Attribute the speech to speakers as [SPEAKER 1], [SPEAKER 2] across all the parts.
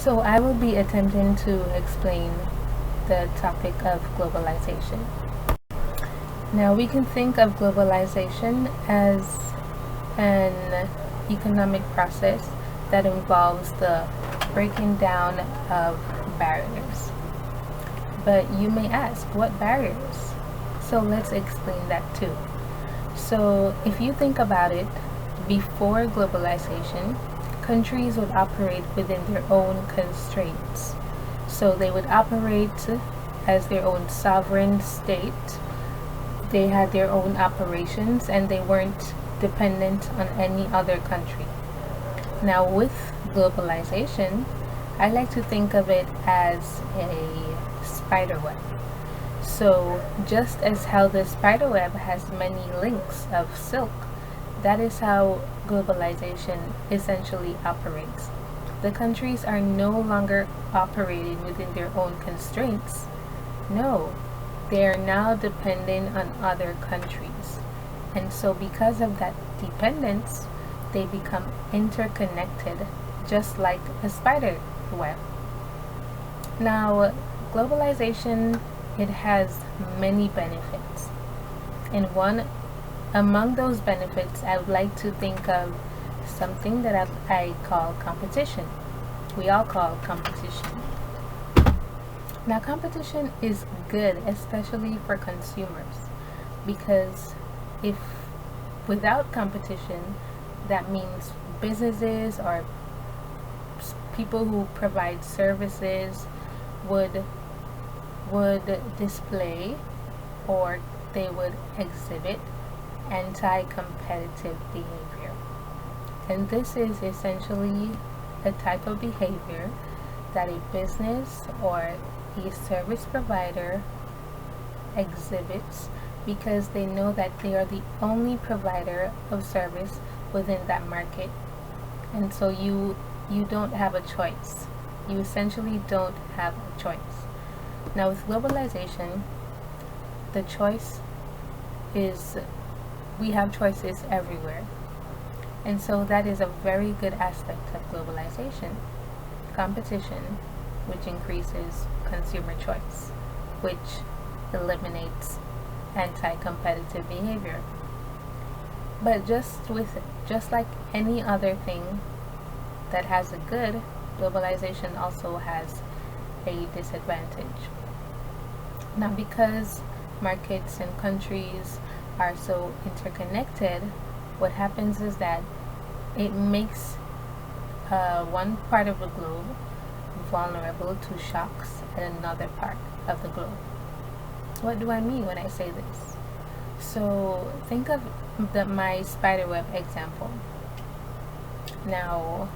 [SPEAKER 1] So I will be attempting to explain the topic of globalization. Now we can think of globalization as an economic process that involves the breaking down of barriers. But you may ask, what barriers? So let's explain that too. So if you think about it, before globalization, countries would operate within their own constraints. So they would operate as their own sovereign state. They had their own operations and they weren't dependent on any other country. Now with globalization, I like to think of it as a spider web. So just as how the spider web has many links of silk, that is how globalization essentially operates. The countries are no longer operating within their own constraints. No, they are now dependent on other countries. And so because of that dependence, they become interconnected, just like a spider web. Now, globalization, it has many benefits. And one among those benefits, I would like to think of something that I call competition. We all call competition. Now, competition is good, especially for consumers, because if without competition, that means businesses or people who provide services would display, or they would exhibit anti-competitive behavior. And this is essentially a type of behavior that a business or a service provider exhibits because they know that they are the only provider of service within that market. And so you don't have a choice. You essentially don't have a choice. Now with globalization, the choice is we have choices everywhere. And so that is a very good aspect of globalization. Competition, which increases consumer choice, which eliminates anti-competitive behavior. But just like any other thing that has a good, globalization also has a disadvantage. Now because markets and countries are so interconnected, what happens is that it makes one part of the globe vulnerable to shocks at another part of the globe. What do I mean when I say this? So think of my spiderweb example. Now,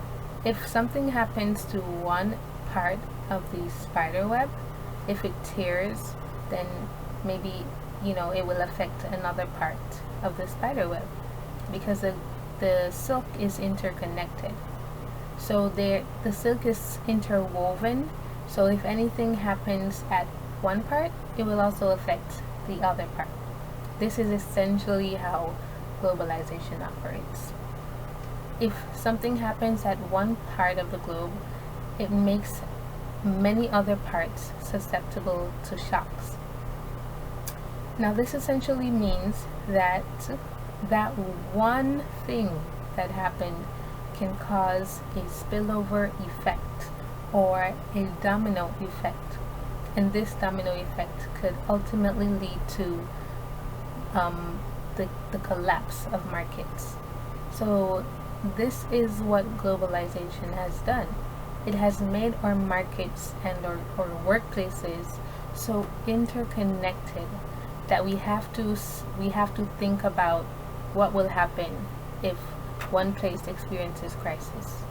[SPEAKER 1] if something happens to one part of the spiderweb, if it tears, then maybe it will affect another part of the spider web because the silk is interconnected. So the silk is interwoven. So if anything happens at one part, it will also affect the other part. This is essentially how globalization operates. If something happens at one part of the globe, it makes many other parts susceptible to shocks. Now this essentially means that one thing that happened can cause a spillover effect or a domino effect, and this domino effect could ultimately lead to the collapse of markets. So this is what globalization has done. It has made our markets and our workplaces so interconnected that we have to think about what will happen if one place experiences crisis.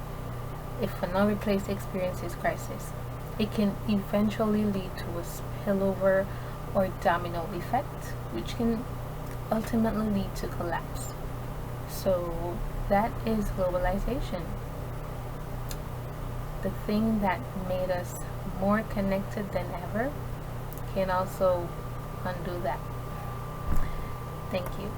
[SPEAKER 1] If another place experiences crisis, it can eventually lead to a spillover or domino effect, which can ultimately lead to collapse. So that is globalization. The thing that made us more connected than ever can also undo that. Thank you.